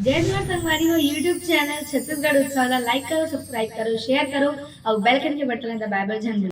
जय जोहार संगवारी हो यूट्यूब चैनल छत्तीसगढ़ उत्सव ला लाइक करो, सब्सक्राइब करो, शेयर करो और बेल आइकन के बटन दबाए बर झन भूलो।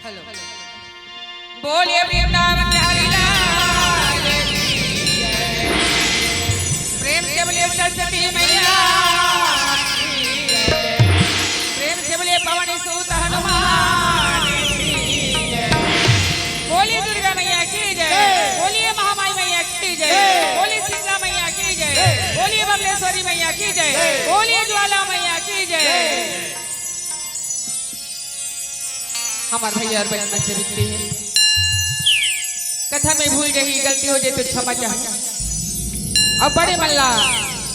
हेलो बोलिए वृंदावन बिहारी लाल की जय। प्रेम से बोलिए सरस्वती मैया की जय। प्रेम से बोलिए पवन सूत हनुमान की जय। बोलिए दुर्गा मैया की जय। बोलिए महामाई मैया की जय। बोलिए शीतला मैया की जय। बोलिए बमलेश्वरी मैया की जय। बोलिए ज्वाला मैया की जय। हमारे भैया और बहन से विनती है, कथा में भूल गई गलती हो जाए तो क्षमा चाहे। अब बड़े मल्ला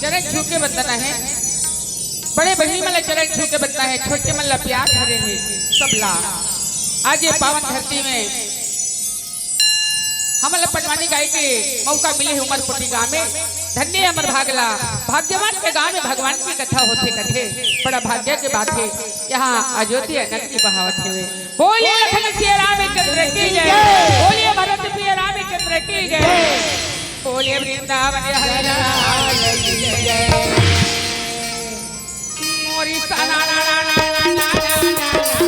चरण छू के बतना है, बड़े बहनी मल्ला चरण छू के बतना है, छोटे मल्ला प्यार भरे हैं सबला। आज ये पावन धरती में हम पटवानी गाय के मौका मिले है उमरपुटी गांव में। धन्य अमर भागला भाग्यवान के गांव में भगवान की कथा होते कथे, बड़ा भाग्य के बात है। यहाँ अयोध्या नगरी बहावत है। बोलिए लखन सिया रामचंद्र की जय। बोलिए भरत प्रिय रामचंद्र की जय। बोलिए वृंदावन हरि लाल की जय। मोरी सा ना ना ना ना ना ना ना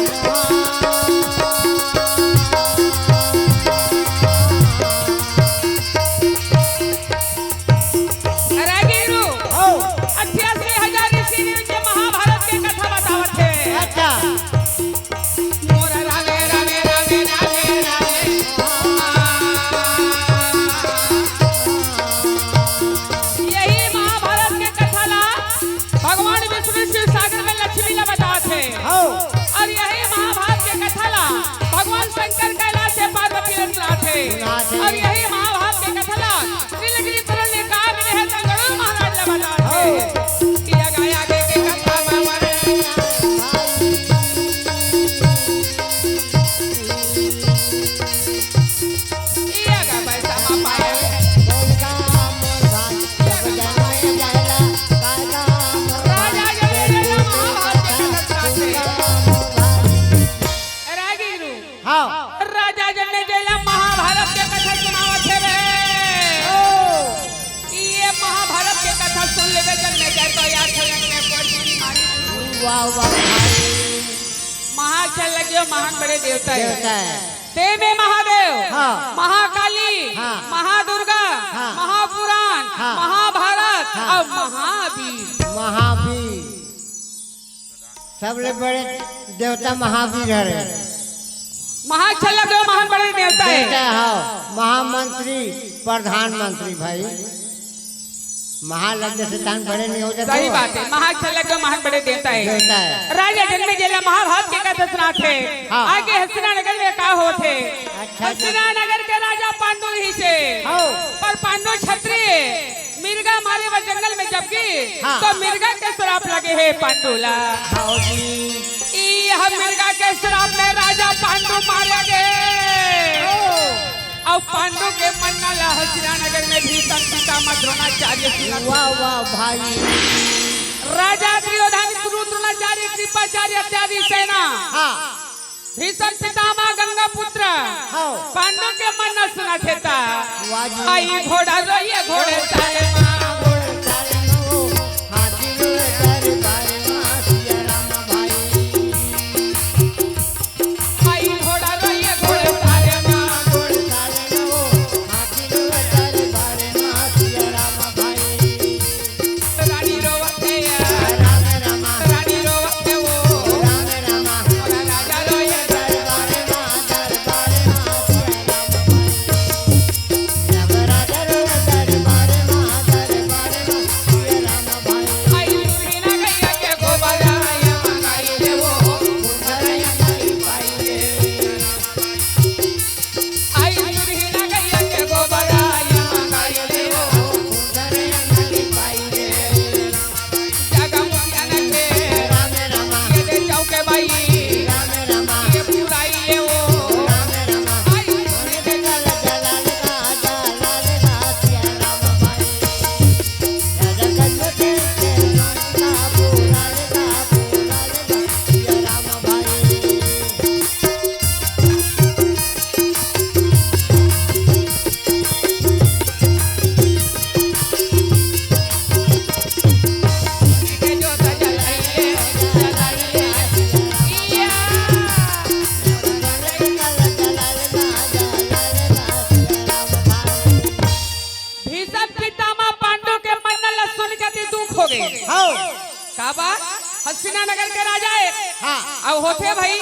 और यही महाभारत के कथला नीलगिरी पर ने कहा मिले है तो गरुड़ महाराज ने बताते कि आगे आगे के कथा मामर ये आगे पैसा मा पाए राजा जने महाभारत के कथा से रागीरू हां राजा जने जेला महाभारत के कथा सुनावत है ये महाभारत के कथा सुन लेबे जल में जाए तो याद थलन में पड़ी मारी। वाह वाह भाई महाचल लगियो महान बड़े देवता है ते में महादेव हाँ। महाकाली हाँ। महादुर्गा हाँ। महापुराण हाँ। महाभारत हाँ। और महावीर सबले बड़े देवता महावीर है। महाचल लगियो महान बड़े देवता है। महामंत्री प्रधानमंत्री भाई महालग्न से तान बड़े नहीं हो जाते। सही बात है। महाचल के महान बड़े देवता है। राजा जन्मे जेला महाभारत के कथा सुनाते हाँ। आगे हस्तिना नगर में का होते हस्तिना नगर के राजा पांडु ही से पर पांडु क्षत्रिय मिर्गा मारे व जंगल में जबकि हाँ। तो मिर्गा के श्राप लगे है पांडुला हम मिर्गा के श्राप में राजा पांडु मारे गए और पांडु के मन्ना हस्तिना नगर में भीषण पितामह द्रोणाचार्य वाह वाह भाई राजा दुर्योधन द्रोणाचार्य कृपाचार्य इत्यादि सेना हाँ। भीषण पितामह गंगा पुत्र हाँ। पांडु के मन्ना सुना था आई घोड़ा रोइए घोड़े सारे का बात हसीना नगर के राजा है हाँ अब होते भाई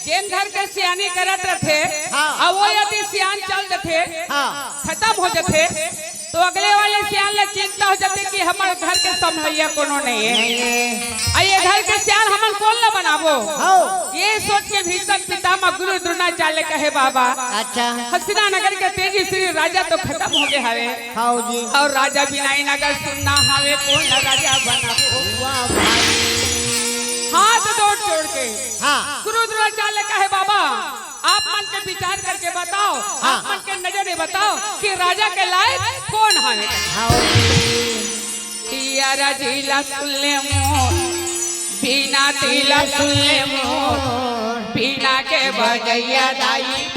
जेन घर के सियानी करत रहते हाँ। अब वो यदि सियान चल जाते हाँ खत्म हो जाते तो अगले वाले सियान ले चिंता हो जाती कि हमारे घर के संभैया कोनो नहीं है नहीं है ये घर के सियान हमन कौन ला बनाबो हाँ ये सोच के भीषण पितामह गुरु द्रोणाचार्य कहे बाबा अच्छा हसीना नगर के तेजी श्री राजा तो खत्म हो गए हवे हाँ जी और राजा बिनाई नगर सुनना हवे कौन राजा बनाबो वाह भाई हाथ जोड़ के हाँ गुरु द्रोणाचार्य कहे बाबा आप मन के विचार करके बताओ हाँ। आप मन के नजर बताओ कि राजा के लायक कौन है हाँ जी यारा जिला सुन ले मोर बिना तिला सुन ले मोर बिना के बजैया दाई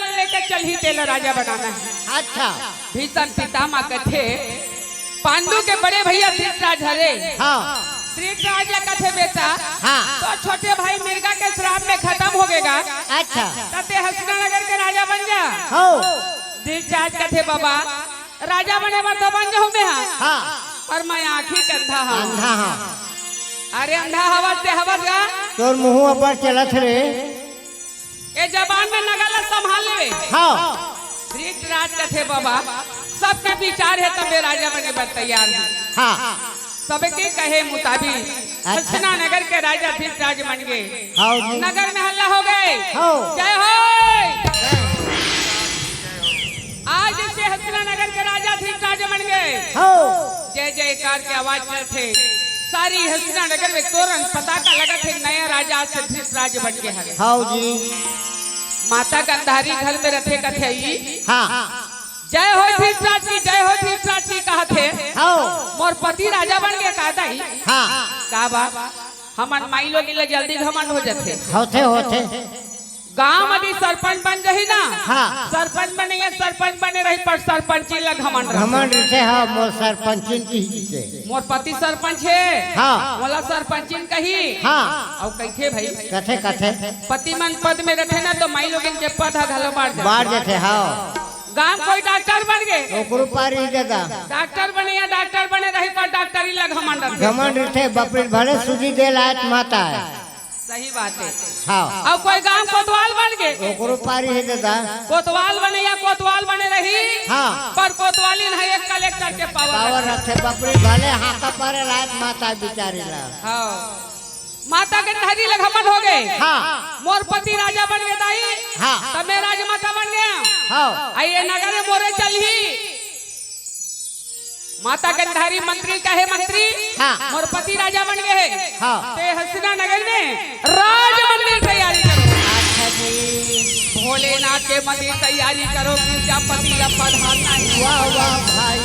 राजा बनाना है। अच्छा भीषण पितामह कथे पांडु के बड़े भैया धृतराज हरे हाँ धृतराज कथे बेटा हाँ तो छोटे भाई मिर्गा के श्राप में खत्म हो गएगा अच्छा तते हसीना नगर के राजा बन जा हो धृतराज कथे बाबा राजा बने बार तो बन जाऊं मैं हाँ और मैं आँखी कंधा हूँ अंधा हाँ अरे अंधा हवस से हवस गा तोर मुँह पर चलत रे ए जबान में नगला संभाल ले हाँ धृतराज कथे बाबा सबके विचार है तबे राजा बने पर तैयार है हाँ सबके कहे मुताबिक हसीना नगर के राजा धृतराज बन गए हाँ जी नगर में हल्ला हो गए हो जय हो आज से हसीना नगर के राजा धृतराज बन गए हो जय जयकार की आवाज में थे सारी हसीना नगर में तोरण पताका लगा थे नया राजा से धृतराज बन गए हरे हाँ जी माता गंधारी घर में रखे कथे हाँ जय हो धृतराज की जय हो धृतराज की कहा थे हो मोर पति राजा बन गए कहता ही हाँ का बात हमन माई लोग ले जल्दी घमंड हो जाते होते होते गांव में सरपंच बन रही ना हाँ सरपंच बने या सरपंच बने रही पर सरपंची ला घमंड रहे। घमंड से हाँ मोर सरपंचिन की से मोर पति सरपंच है हाँ मोला सरपंचिन कही हाँ और कैथे भाई कथे कथे पति मन पद में रखे ना तो माई लोगन के पद घलो बाढ़ जाते हाँ गांव कोई डॉक्टर बन गए ओकरो पारी जगह डॉक्टर बने या डॉक्टर बने रही पर डॉक्टरी ला घमंड रहे। घमंड थे बपरी भले सूजी दे लायक माता है सही बात है हाँ अब कोई गांव कोतवाल बन गए ओकरो पारी है दादा कोतवाल बने या कोतवाल बने रही हाँ पर कोतवाली है एक कलेक्टर के पावर पावर रखे बपरी भले हाथा पारे लायक माता बिचारी ला हाँ माता गंधारी लगमन हो गए। हाँ मोर पति राजा बन गए दाई। हाँ तब मैं राजमाता बन गया। हाँ आइए नगर मोरे चली। माता गंधारी मंत्री कहे मंत्री। हाँ। मोर पति राजा बन गए। हाँ। ते हसीना नगर में राज मंदिर तैयारी करो। अच्छा जी भोलेनाथ के मंदिर तैयारी करो। प्रजापति पधारना है। वाह वाह भाई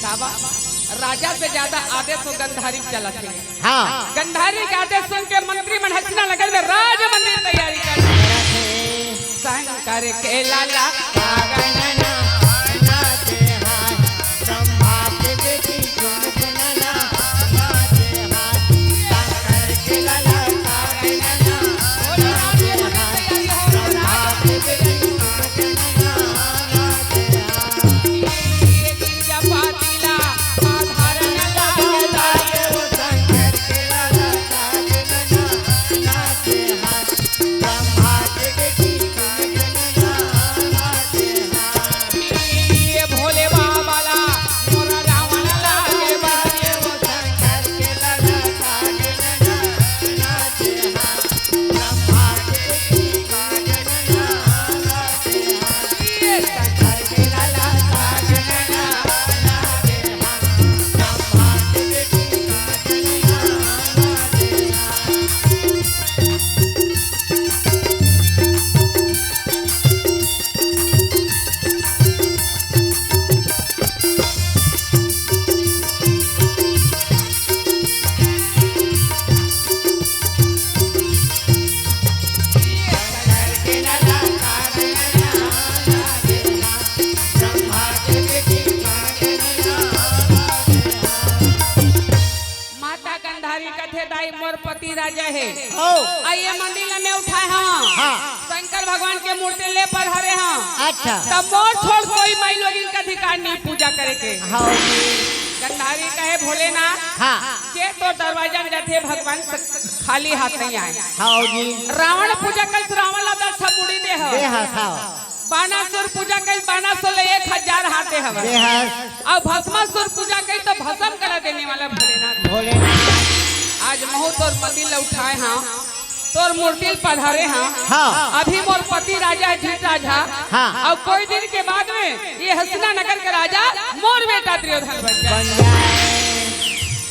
बाबा राजा से ज्यादा आदेश हो गंधारी चला थे। हाँ गंधारी के आदेश सुन के मंत्री मन हसीना नगर में राज मंदिर तैयारी कर। शंकर के लाला मोर पति राजा है। आइए मंदिर में उठाए हाँ। शंकर भगवान के मूर्ति ले पर हरे हाँ। अच्छा तब मोर छोड़ कोई माई लोग इनका अधिकार नहीं पूजा करे के। हाँ गंधारी कहे भोलेनाथ हाँ के तो दरवाजा में जाते भगवान खाली हाथ नहीं आए। हाँ जी रावण पूजा कल रावण ला 10 मुड़ी दे हाँ बानासुर पूजा कल बानासुर 1000 हाथे हवे। और भस्मासुर पूजा कल तो भस्म करा देने वाला भोलेनाथ। भोलेनाथ आज महू तोर मंदिर ले उठाए हाँ। तोर मूर्ति पधारे हाँ। हाँ अभी मोर पति राजा है धीर राजा। हाँ और कोई दिन के बाद में ये हसीना नगर के राजा मोर बेटा दुर्योधन बन जाए।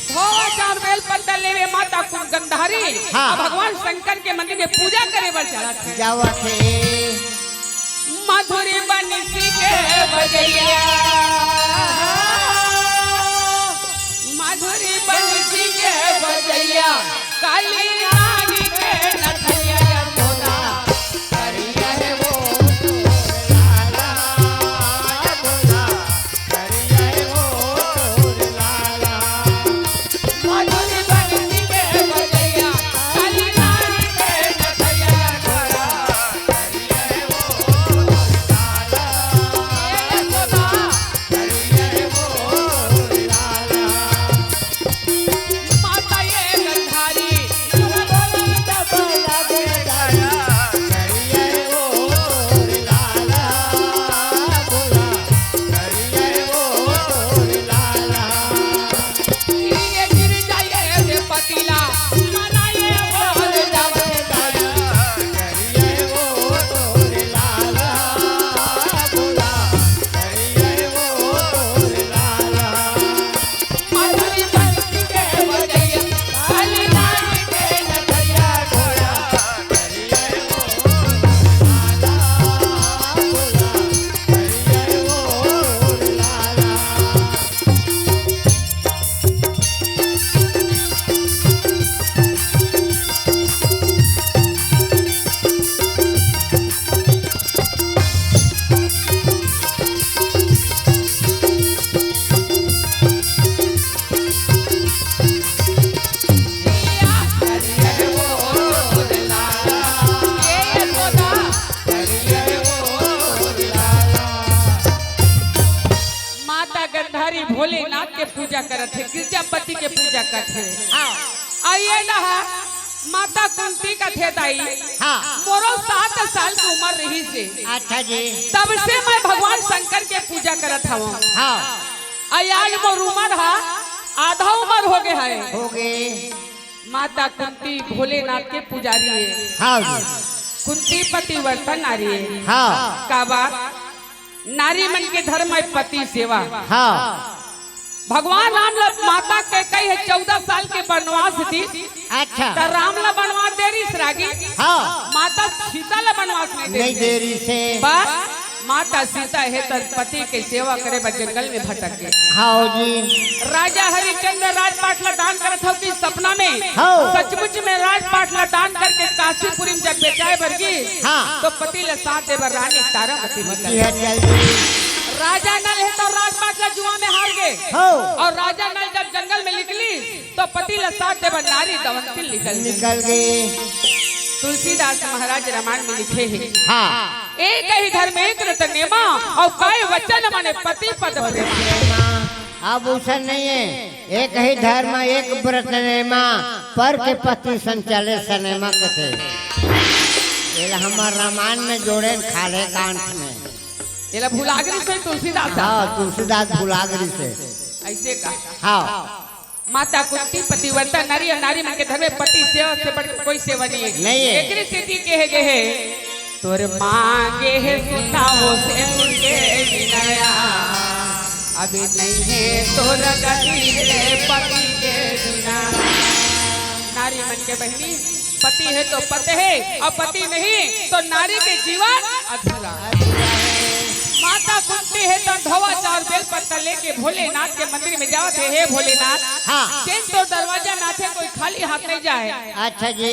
धोवा चार बेल पत्ता लेवे माता कुल गंधारी। हाँ। और भगवान शंकर के मंदिर में पूजा करे बर चला थे। जावा थे मधुरी बंसी के बजैया मधुरी बंसी के बजैया काली रानी के नथैया सोना करिया है वो लाला बोला करिया वो लाला मधुरी बंसी के बजैया काली रानी के नथैया सोना करिया वो लाला ये सोना करिया वो लाला माता ये गंधारी ये गिर जाए दे पतीला मनाए बोल जावे मधुरी बंसी के बजैया काली रानी के नथैया घोड़ा माता गंधारी भोलेनाथ के पूजा करत है गिरजापति के पूजा करत है। आइए ना माता कुंती का थे दाई। हाँ मोरो 7 साल की उम्र रही से अच्छा जी तब से मैं भगवान शंकर के पूजा करत हूँ। हाँ आज मोर उम्र है आधा उम्र हो गए है। हो गए माता कुंती भोलेनाथ के पुजारी है। हाँ जी। कुंती पतिव्रता नारी है। हाँ का बात नारी मन के धर्म है पति सेवा। हाँ। भगवान राम माता के कही है 14 साल के वनवास दी। अच्छा। तो राम ला वनवास देरी सरागी। हाँ। माता सीता ला वनवास नहीं देरी से। बस माता सीता है तो पति के सेवा करे बा जंगल में भटक गए। हाँ जी। राजा हरिश्चंद्र राजपाट ला दान करत हो कि सपना में हाँ। सचमुच में राजपाट ला दान करके काशीपुरी में जब बेचाए बरगी। हाँ। तो पति ला साथ देवर रानी तारावती निकल। यह जल्दी। राजा नल है तो राजपाट ला जुआ में हार गए। हाँ। और राजा नल जब जंगल में निकली तो पति ला साथ देवर नारी दवंती निकल गए। तुलसीदास महाराज रामायण में लिखे हैं। हाँ। एक ही धर्म एक रतनेमा और काय वचन माने पति पद प्रेमा। अब उसे नहीं है। एक ही धर्म एक व्रत नेमा पर के पति संचाले सनेमा कथे। ये हमार रामायण में जोड़े खाले कांठ में। ये भुलागरी से तुलसीदास। हाँ तुलसीदास भुलागरी से। ऐसे का। हाँ। माता कुंती पतिव्रता नारी और नारी मन के धर्म में पति सेवा से बढ़ कोई सेवा नहीं है। नहीं है। एक स्थिति के है तोरे मांगे है सुनाओ से उनके विनया अभी नहीं है तोरा गति रे पति के बिना। नारी मन के बहनी पति है तो पति है और पति नहीं तो नारी के जीवन अधूरा। माता कुंती है तो धवा चार बेल पत्ता लेके भोलेनाथ के मंदिर में जाओ थे। हे भोलेनाथ। हाँ। चेन तो दरवाजा ना थे कोई खाली हाथ नहीं जाए। अच्छा जी।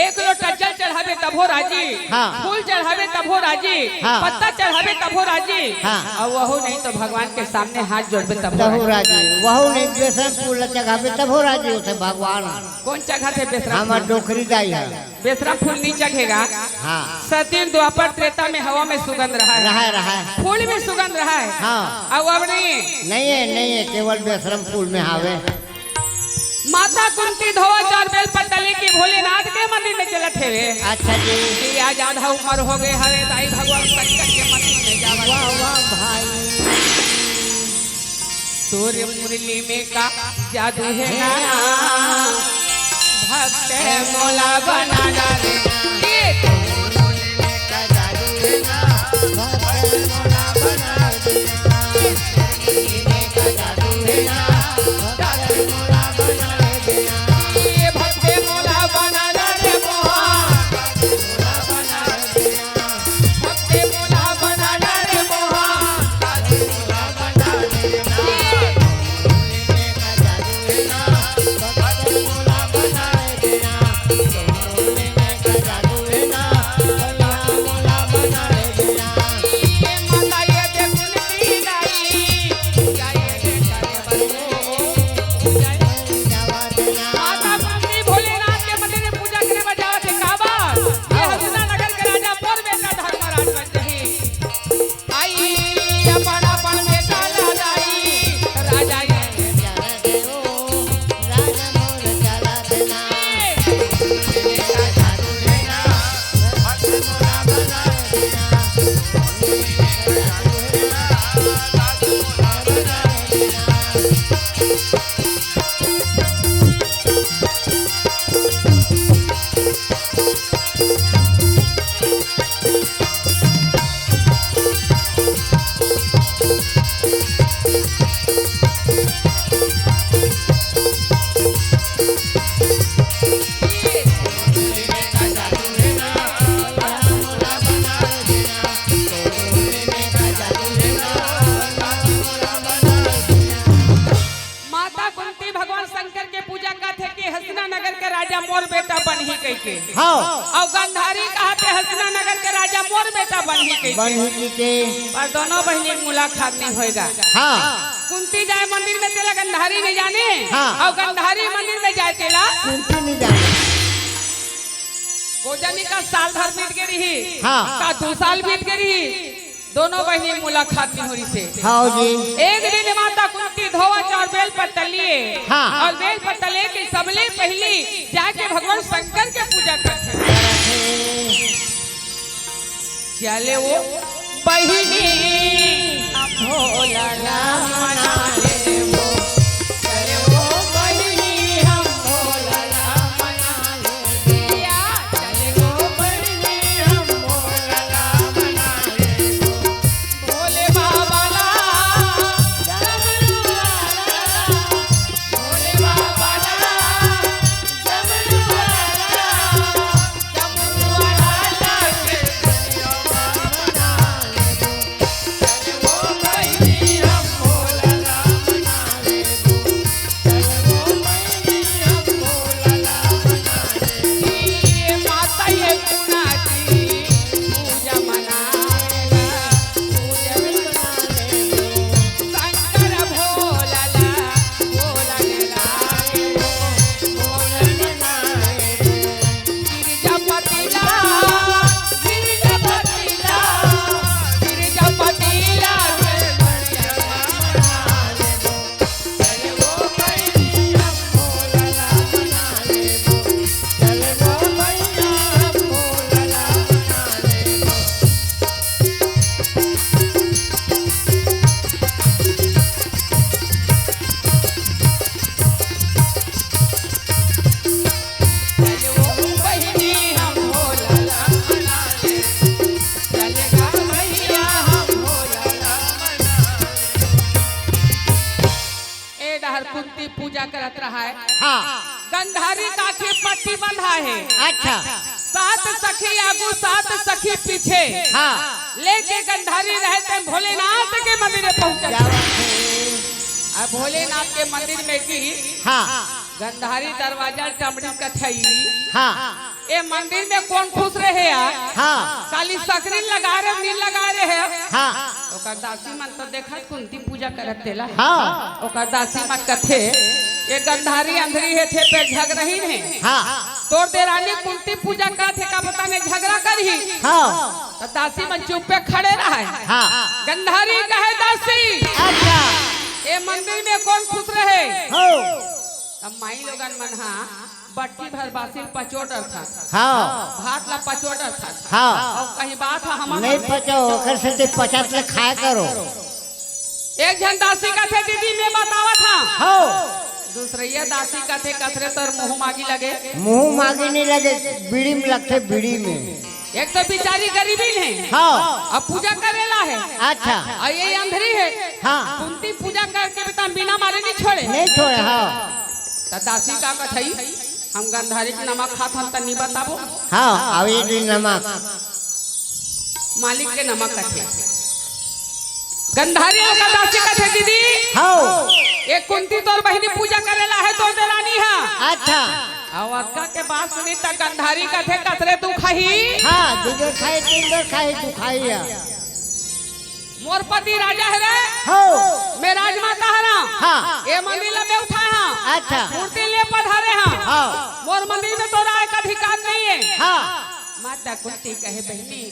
एक लोटा जल चढ़ावे तब हो राजी। हाँ। फूल चढ़ावे तब हो राजी। हाँ। पत्ता चढ़ावे तब हो राजी। हाँ। और वह नहीं तो भगवान के सामने हाथ जोड़वे तब तब हो हो राजी। वह नहीं बेसन फूल चढ़ावे तब हो राजी उसे भगवान। कौन चढ़ा थे बेसरा हमार डोकरी दाई है। बेसरा फूल नहीं चढ़ेगा। हाँ। सती द्वापर त्रेता में हवा में सुगंध रहा है। रहा। फूल में सुगंध रहा है। हाँ। अब नहीं नहीं है केवल बेसरम फूल में हावे। माता कुंती धोवा चार बेल पत्ता लेके भोलेनाथ के मंदिर में चलत है। अच्छा जी। आज आधा उम्र हो गए हवे दाई भगवान शंकर के मंदिर में जावा। वाह वाह भाई। सूर्य मुरली में का जादू है ना भक्त मोला बना डाले। के हाँ और गंधारी कहा पे हसना नगर के राजा मोर बेटा बन्ही बन्ही के और दोनों बहनी की मुलाकात नहीं होएगा। हाँ कुंती जाए मंदिर में तेला गंधारी नहीं जाने हाँ। और गंधारी मंदिर में जाए तेला कुंती नहीं जाने कोजनी का साल भर बीत गई रही हाँ। का 2 साल बीत गई रही दोनों बहनी मुलाकात नहीं हो रही से। हाँ जी एक दिन माता कुंती धोवच और बेल पत्ता लिए हाँ। और बेल पत्ता लेके सबले पहली जाके भगवान शंकर के पूजा करते चले वो बहिनी भोला राम मना ले वो चले वो बहिनी हम भोला राम दार कुंती पूजा करत रहा है। हाँ गंधारी काखे पट्टी बंधा है। अच्छा 7 सखी आगू 7 सखी पीछे। हाँ लेके गंधारी रहते भोलेनाथ के मंदिर में पहुंचे। क्या बात है? अब भोलेनाथ के मंदिर में की हाँ गंधारी दरवाजा चमड़ी कथई। हाँ ये मंदिर में कौन खुश रहे यार? हाँ काली सकरी लगा रहे नील लगा रहे हैं। हाँ ओकर दासी मन तो देखा कुंती पूजा करत तेला। हाँ ओकर दासी मन कथे ये गंधारी अंधरी है थे पे झग रही है। हाँ तोर देरानी कुंती पूजा का थे का पता नहीं झगड़ा करी। हाँ तो दासी मन चुप पे खड़े रहे। हाँ गंधारी कहे दासी अच्छा ये मंदिर में कौन खुश रहे? हो अब माई लोगन मन हा बट्टी भर बासी पचोटर था। हाँ भात ला पचोटर था। हाँ और कहीं बात है हम नहीं पचो ओकर से 50 ले खाया करो। एक जन दासी का थे दीदी में बतावा था। हो दूसरिया दासी का थे कथरे तर मुंह मांगी लगे। मुंह मांगे नहीं लगे बीड़ी में लगते बीड़ी में। एक तो बेचारी गरीबी है। हाँ अब पूजा करेला है। अच्छा और ये अंधरी है। हाँ कुंती पूजा करके बता बिना मारे नहीं छोड़े। नहीं छोड़े। हाँ तो दासी का कथई हम गंधारी के नमक खात हम तनी बताबो। हाँ अब ये नमक मालिक के नमक कथे गंधारी का दासी कथे दीदी हाँ एक कुंती तोर बहनी पूजा करेला है तो देरानी है। अच्छा और अक्का के बात सुनी तक गंधारी कथे कथरे तू खाही। हाँ 2 बार खाए 3 बार खाए तू खाई है। मोर पति राजा है रे। हो मैं राजमाता हरा। हाँ ये मंदिर में उठा है। अच्छा मूर्ति ले पधारे हैं। हाँ मोर मंदिर में तोरा एक अधिकार नहीं है। हाँ माता कुंती कहे बहनी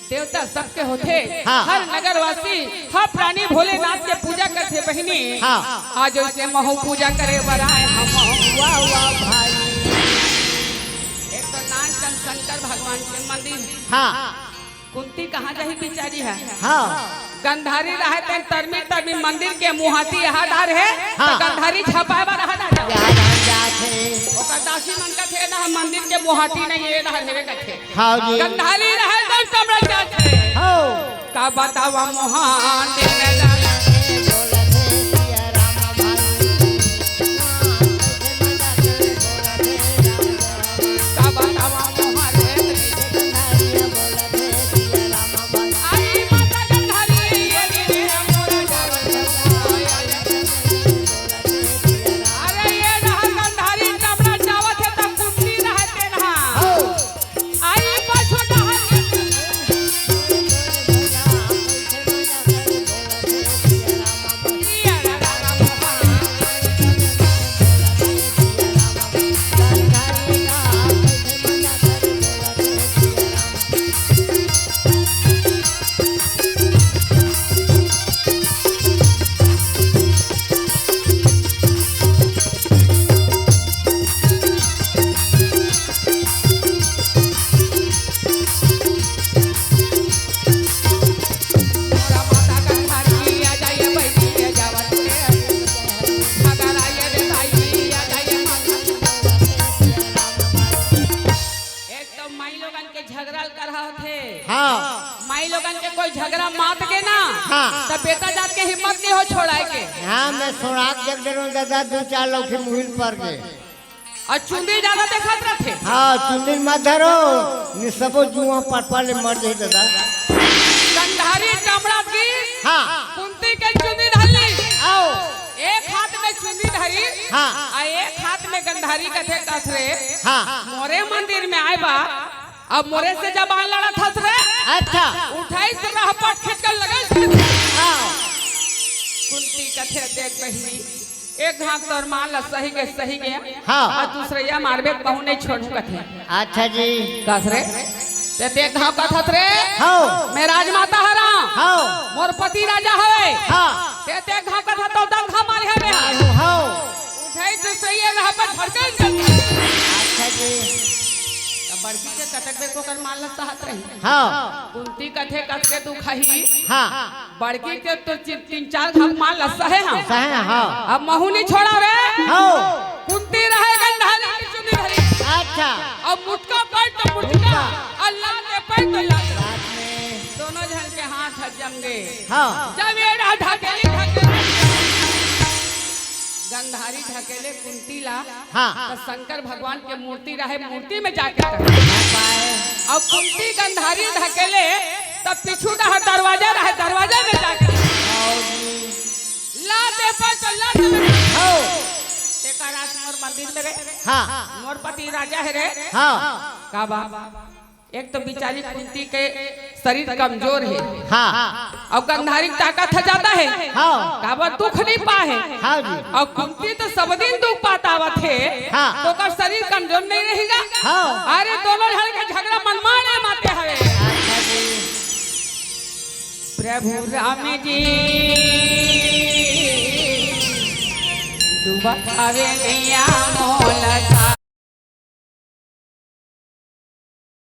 देवता सबके होते। हाँ। हर नगरवासी हर प्राणी भोलेनाथ के पूजा करते बहनी। हाँ। आज ऐसे महू पूजा करे बराए हम। वाह वाह भाई। एक तो नानचंद शंकर भगवान के मंदिर। हाँ कुंती कहाँ जाही बिचारी है। हाँ गंधारी रहते तरमी तरमी मंदिर के मुहाती हादार है। हाँ। तो गंधारी छपाए बार हादार ओकर दासी मन का थे ना मंदिर के मुहाती नहीं ये रहा हेवे कथे। हाँ जी गंधारी रहे तो कमरा जाते। हो का बतावा मोहान में का बतावा मोहान आई माता गंधारी ये रे मोर अरे ये रहा गंधारी कमरा जावत है तब कुंती रहते ना। आई पछोटा माई लोगन के कोई झगड़ा मात के ना। हाँ। तब बेटा जात के हिम्मत नहीं हो छोड़ाए के। हाँ मैं सुराग देख दे रहा दादा 2-4 लोग के मुहिल पर के। और चुंदी ज्यादा देखत रहते। हाँ चुंदी मत धरो नि सबो जुआ पटपा ले मर जाए दादा। गंधारी चमड़ा की हाँ कुंती के चुंदी धरली। आओ एक हाथ में चुंदी धरी। हाँ और एक हाथ में गंधारी कथे कसरे। हाँ मोरे मंदिर में आए बा। अब मोरे से जबान लड़ा था रे। अच्छा उठाई से रह पट खींच कर लगे। आओ कुंती कथे देख बहनी एक घाट तोर मान ला सही गया। हाँ। और दूसरे मारबे कहूं नहीं छोड़ू कथे। अच्छा जी कसरे ते देख घाव कथत रे। हाँ मैं राजमाता हरा। हाँ मोर पति राजा है। हाँ ते देख घाव कथत तो दम खा मारे है। हाँ उठाई से सही रह पर धड़कन। अच्छा जी बड़की के कटक को कर मान ला साहत रही। हाँ कुंती कथे कथे तू खाही। हाँ बड़की के तो 3-4 घाव मान ला सहे हम। सही हाँ अब महू नहीं छोड़ा रे। हाँ कुंती रहे गंधारी की चुनी धरी। अच्छा अब मुटका पैर तो मुटका अल्लाह के पैर तो लाग। रात में दोनों जन के हाथ जम गए। हाँ जब ये ढकेली ढकेली गंधारी गंधारी ढकेले कुंती ला हाँ तो शंकर भगवान के मूर्ति रहे मूर्ति में जाके और कुंती गंधारी ढकेले तब पीछू रहा दरवाजा रहे दरवाजा में जाके लाते पर चला राज मोर मंदिर में रे हाँ मोर पति राजा है रे हाँ का बा एक तो बिचारी कुंती के शरीर कमजोर है हाँ और गंधारी ताकत है ज्यादा है हाँ का बा दुख नहीं पाए हाँ जी और कुंती तो सब दिन दुख पाता थे हाँ। तो का शरीर कमजोर नहीं रहेगा हाँ। अरे दोनों जन के झगड़ा मनमाने माते हवे अच्छा जी प्रभु राम जी डूबा आवे गैया मोलका